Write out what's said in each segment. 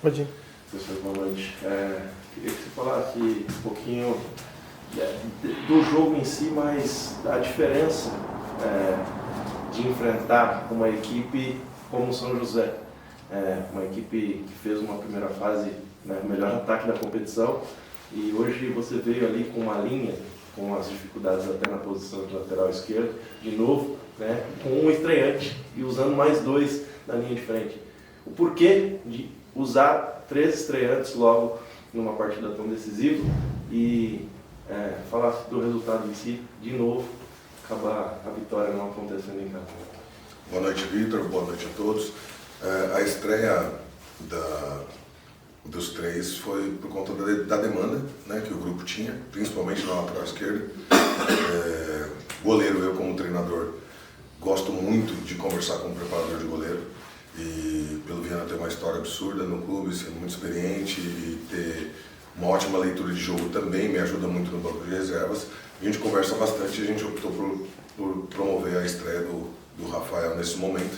Pode ir. Professor, boa noite. Queria que você falasse um pouquinho do jogo em si, mas da diferença de enfrentar uma equipe como o São José. Uma equipe que fez uma primeira fase, né, o melhor ataque da competição, e hoje você veio ali com uma linha, com as dificuldades até na posição de lateral esquerdo, de novo, né, com um estreante e usando mais dois na linha de frente. O porquê de usar 3 estreantes logo numa partida tão decisiva e falar do resultado em si, de novo, acabar a vitória não acontecendo em campo. Boa noite, Vitor. Boa noite a todos. A estreia dos 3 foi por conta da demanda, né, que o grupo tinha, principalmente na lateral esquerda. Goleiro, eu como treinador, gosto muito de conversar com o preparador de goleiro. E pelo Viana ter uma história absurda no clube, ser muito experiente e ter uma ótima leitura de jogo também me ajuda muito no banco de reservas. A gente conversa bastante e a gente optou por promover a estreia do Rafael nesse momento.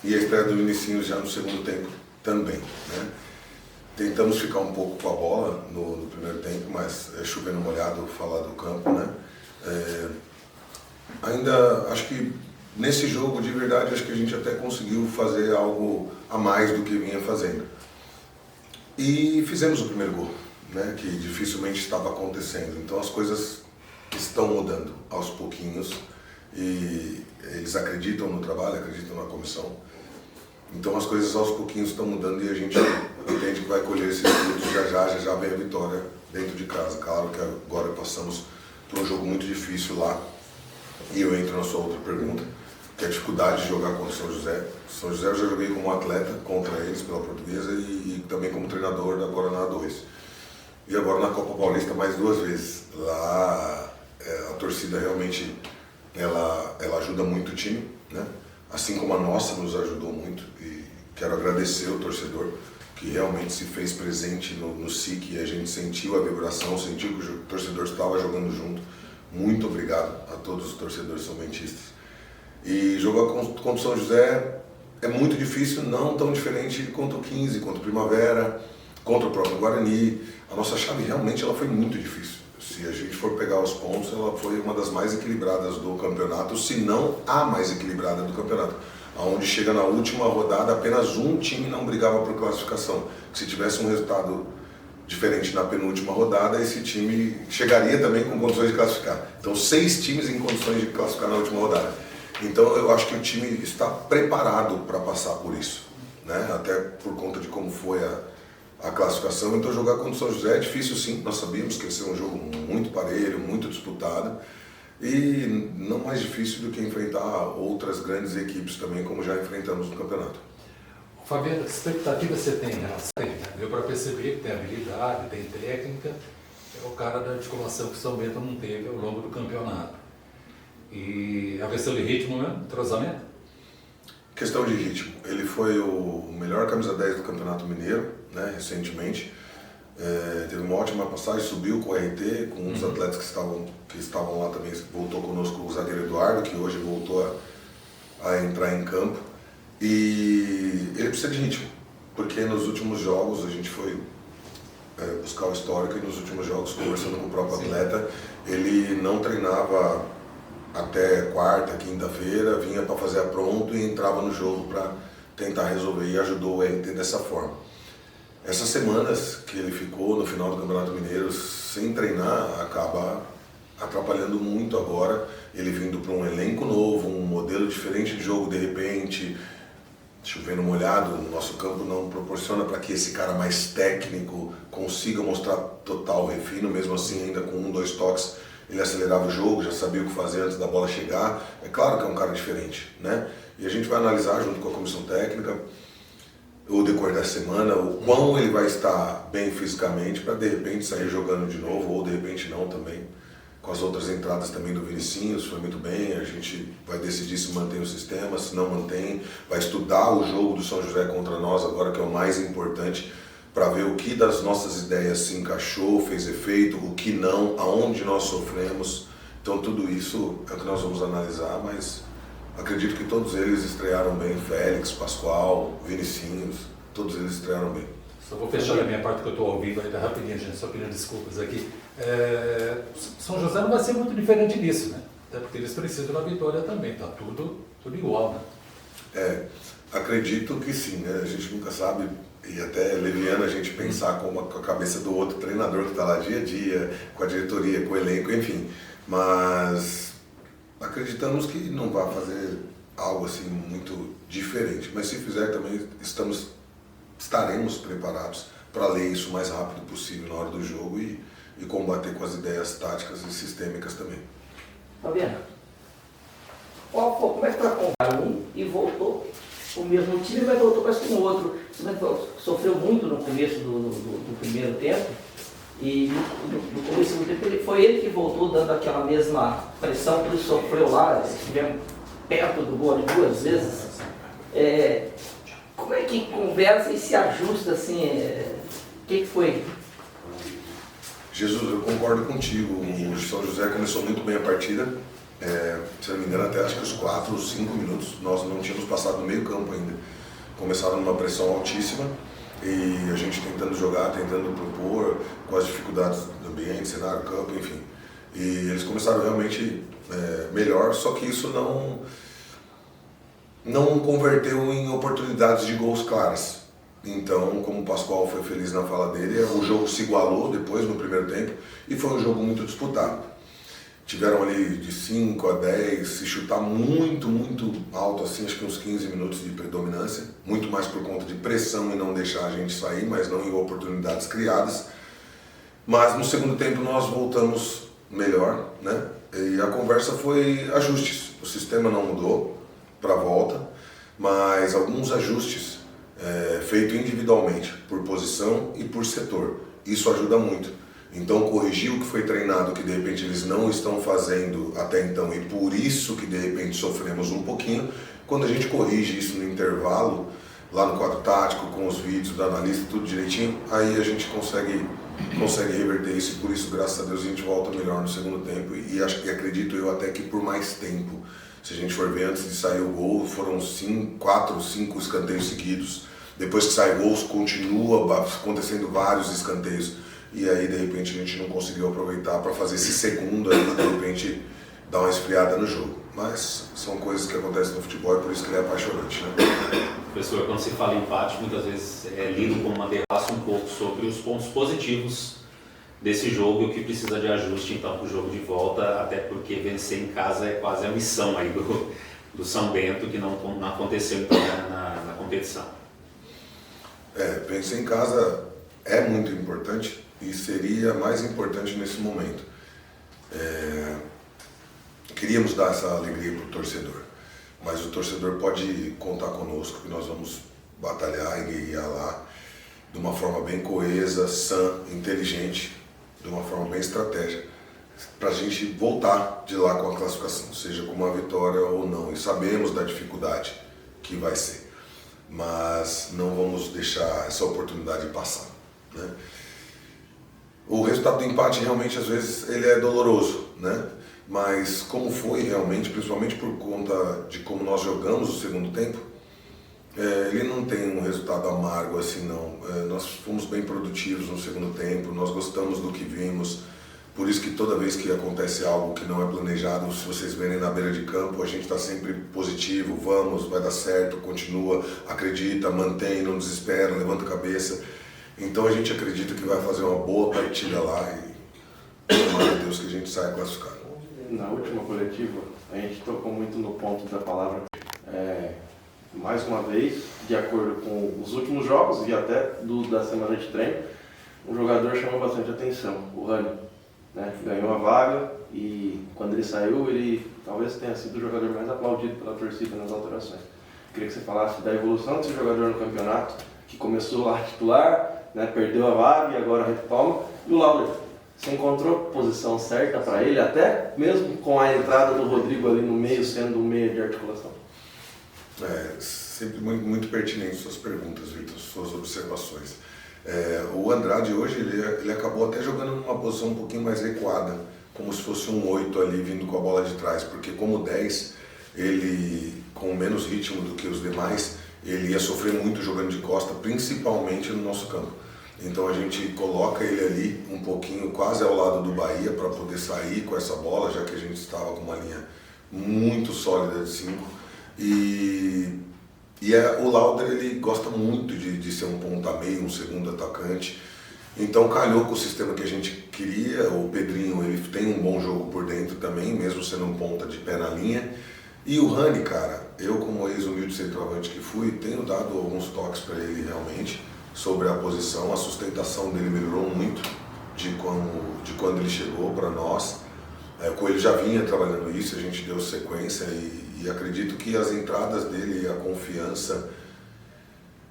E a estreia do Vinicinhos já no segundo tempo também, né? Tentamos ficar um pouco com a bola no primeiro tempo, mas chovendo molhado falar do campo, né? Ainda acho que nesse jogo, de verdade, acho que a gente até conseguiu fazer algo a mais do que vinha fazendo. E fizemos o primeiro gol, né, que dificilmente estava acontecendo. Então as coisas estão mudando aos pouquinhos e eles acreditam no trabalho, acreditam na comissão. Então as coisas aos pouquinhos estão mudando e a gente entende que vai colher esses frutos já vem a vitória dentro de casa. Claro que agora passamos por um jogo muito difícil lá e eu entro na sua outra pergunta, que é a dificuldade de jogar contra o São José. São José eu já joguei como atleta contra eles pela Portuguesa e também como treinador da Guaraná 2. E agora na Copa Paulista mais 2 vezes. Lá a torcida realmente ela ajuda muito o time, né? Assim como a nossa nos ajudou muito, e quero agradecer o torcedor que realmente se fez presente no SIC e a gente sentiu a vibração, sentiu que o torcedor estava jogando junto. Muito obrigado a todos os torcedores são-bentistas. E jogar contra o São José é muito difícil, não tão diferente contra o 15, contra o Primavera, contra o próprio Guarani. A nossa chave realmente ela foi muito difícil. Se a gente for pegar os pontos, ela foi uma das mais equilibradas do campeonato, se não a mais equilibrada do campeonato. Onde chega na última rodada, apenas um time não brigava por classificação. Se tivesse um resultado diferente na penúltima rodada, esse time chegaria também com condições de classificar. Então 6 times em condições de classificar na última rodada. Então eu acho que o time está preparado para passar por isso, né? Até por conta de como foi a classificação. Então jogar contra o São José é difícil sim, nós sabíamos que ia ser um jogo muito parelho, muito disputado e não mais difícil do que enfrentar outras grandes equipes também, como já enfrentamos no campeonato. Fabiano, que expectativa você tem em relação a ele? Deu para perceber que tem habilidade, tem técnica, é o cara da articulação que o São Bento não teve ao longo do campeonato. E a questão de ritmo, né? Entrosamento? Questão de ritmo. Ele foi o melhor camisa 10 do Campeonato Mineiro, né, recentemente. Teve uma ótima passagem, subiu com o RT, com os atletas que estavam lá também. Voltou conosco o zagueiro Eduardo, que hoje voltou a entrar em campo. E ele precisa de ritmo, porque nos últimos jogos a gente foi buscar o histórico e nos últimos jogos, conversando com o próprio atleta, ele não treinava até quarta, quinta-feira, vinha para fazer a pronto e entrava no jogo para tentar resolver e ajudou o RT dessa forma. Essas semanas que ele ficou no final do Campeonato Mineiro sem treinar, acaba atrapalhando muito agora, ele vindo para um elenco novo, um modelo diferente de jogo de repente, chovendo molhado, o nosso campo não proporciona para que esse cara mais técnico consiga mostrar total refino, mesmo assim ainda com 1, 2 toques, ele acelerava o jogo, já sabia o que fazer antes da bola chegar. É claro que é um cara diferente, né? E a gente vai analisar junto com a comissão técnica o decorrer da semana, o quão ele vai estar bem fisicamente para de repente sair jogando de novo, ou de repente não também. Com as outras entradas também do Vinicinhos, foi muito bem, a gente vai decidir se mantém o sistema, se não mantém, vai estudar o jogo do São José contra nós agora, que é o mais importante, para ver o que das nossas ideias se encaixou, fez efeito, o que não, aonde nós sofremos. Então tudo isso é o que nós vamos analisar, mas acredito que todos eles estrearam bem, Félix, Pascoal, Vinicinhos, todos eles estrearam bem. Só vou fechar a minha parte que eu estou ao vivo ainda rapidinho, gente, só pedindo desculpas aqui. São José não vai ser muito diferente disso, né? Até porque eles precisam da vitória também, tá tudo igual, né? Acredito que sim, né? A gente nunca sabe, e até é leviano a gente pensar com a cabeça do outro treinador que está lá dia a dia, com a diretoria, com o elenco, enfim. Mas acreditamos que não vai fazer algo assim muito diferente. Mas se fizer também estaremos preparados para ler isso o mais rápido possível na hora do jogo e combater com as ideias táticas e sistêmicas também. Fabiano, como é que foi comprar um e voltou o mesmo time, mas voltou quase que um outro? Você sofreu muito no começo do primeiro tempo e no começo do tempo foi ele que voltou dando aquela mesma pressão que ele sofreu lá, estivemos perto do gol 2 vezes. Como é que conversa e se ajusta assim? O que foi? Jesus, eu concordo contigo. O São José começou muito bem a partida. Se não me engano, até acho que os 4 ou 5 minutos nós não tínhamos passado no meio campo ainda. Começaram numa pressão altíssima e a gente tentando jogar, tentando propor, com as dificuldades do ambiente, cenário, campo, enfim. E eles começaram realmente melhor, só que isso não converteu em oportunidades de gols claras. Então, como o Pascoal foi feliz na fala dele, o jogo se igualou depois no primeiro tempo e foi um jogo muito disputado. Tiveram ali de 5 a 10, se chutar muito, muito alto, assim, acho que uns 15 minutos de predominância, muito mais por conta de pressão e não deixar a gente sair, mas não em oportunidades criadas. Mas no segundo tempo nós voltamos melhor, né? E a conversa foi ajustes. O sistema não mudou para a volta, mas alguns ajustes feitos individualmente, por posição e por setor. Isso ajuda muito. Então corrigir o que foi treinado, que de repente eles não estão fazendo até então, e por isso que de repente sofremos um pouquinho, quando a gente corrige isso no intervalo, lá no quadro tático, com os vídeos do analista, tudo direitinho, aí a gente consegue reverter isso, e por isso, graças a Deus, a gente volta melhor no segundo tempo, e acredito eu até que por mais tempo. Se a gente for ver, antes de sair o gol, foram 4 ou 5 escanteios seguidos. Depois que sai gols, continua acontecendo vários escanteios. E aí, de repente, a gente não conseguiu aproveitar para fazer esse segundo aí, de repente, dar uma esfriada no jogo. Mas são coisas que acontecem no futebol e por isso que ele é apaixonante, né? Professor, quando se fala em empate, muitas vezes é lido como uma derrota um pouco sobre os pontos positivos desse jogo e o que precisa de ajuste, então, para o jogo de volta, até porque vencer em casa é quase a missão aí do São Bento, que não aconteceu, então, na competição. Vencer em casa é muito importante e seria mais importante nesse momento. Queríamos dar essa alegria para o torcedor, mas o torcedor pode contar conosco, que nós vamos batalhar e guerrear lá de uma forma bem coesa, sã, inteligente, de uma forma bem estratégica, para a gente voltar de lá com a classificação, seja com uma vitória ou não. E sabemos da dificuldade que vai ser, mas não vamos deixar essa oportunidade passar, né? O resultado do empate realmente às vezes ele é doloroso, né? Mas como foi realmente, principalmente por conta de como nós jogamos o segundo tempo, ele não tem um resultado amargo assim não. Nós fomos bem produtivos no segundo tempo, nós gostamos do que vimos, por isso que toda vez que acontece algo que não é planejado, se vocês verem na beira de campo, a gente está sempre positivo, vamos, vai dar certo, continua, acredita, mantém, não desespera, levanta a cabeça. Então a gente acredita que vai fazer uma boa partida lá e tomara a Deus que a gente saia classificado. Na última coletiva, a gente tocou muito no ponto da palavra. Mais uma vez, de acordo com os últimos jogos e até da semana de treino, um jogador chama bastante atenção, o Rani, né? Ganhou a vaga e quando ele saiu, ele talvez tenha sido o jogador mais aplaudido pela torcida nas alterações. Queria que você falasse da evolução desse jogador no campeonato, que começou lá titular, né? Perdeu a vaga e agora retoma, e o Lauder. Você encontrou a posição certa para ele, até mesmo com a entrada do Rodrigo ali no meio, sendo um meio de articulação? Sempre muito pertinente suas perguntas, Victor, suas observações. O Andrade hoje, ele acabou até jogando numa posição um pouquinho mais recuada, como se fosse um 8 ali vindo com a bola de trás, porque como 10, ele com menos ritmo do que os demais, ele ia sofrer muito jogando de costa, principalmente no nosso campo. Então a gente coloca ele ali um pouquinho quase ao lado do Bahia para poder sair com essa bola, já que a gente estava com uma linha muito sólida de 5. O Lauder, ele gosta muito de ser um ponta-meio, um segundo atacante. Então calhou com o sistema que a gente queria. O Pedrinho, ele tem um bom jogo por dentro também, mesmo sendo um ponta de pé na linha. E o Rani, cara, eu como ex-humilde centroavante que fui, tenho dado alguns toques para ele realmente sobre a posição. A sustentação dele melhorou muito de quando ele chegou para nós. O Coelho já vinha trabalhando isso, a gente deu sequência e acredito que as entradas dele e a confiança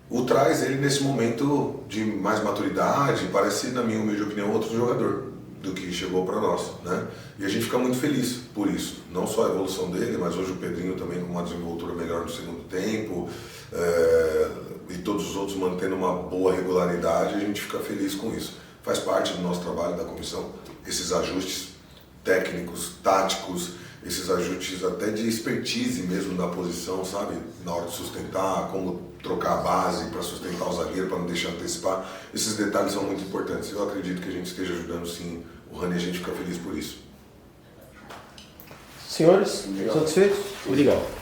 o traz ele nesse momento de mais maturidade, parece, na minha humilde opinião, outro jogador do que chegou para nós, né? E a gente fica muito feliz por isso, não só a evolução dele, mas hoje o Pedrinho também com uma desenvoltura melhor no segundo tempo, e todos os outros mantendo uma boa regularidade, a gente fica feliz com isso. Faz parte do nosso trabalho da comissão, esses ajustes técnicos, táticos, esses ajustes até de expertise mesmo na posição, sabe? Na hora de sustentar, como trocar a base para sustentar o zagueiro, para não deixar antecipar. Esses detalhes são muito importantes. Eu acredito que a gente esteja ajudando sim o Rani e a gente fica feliz por isso. Senhores, satisfeitos? Obrigado.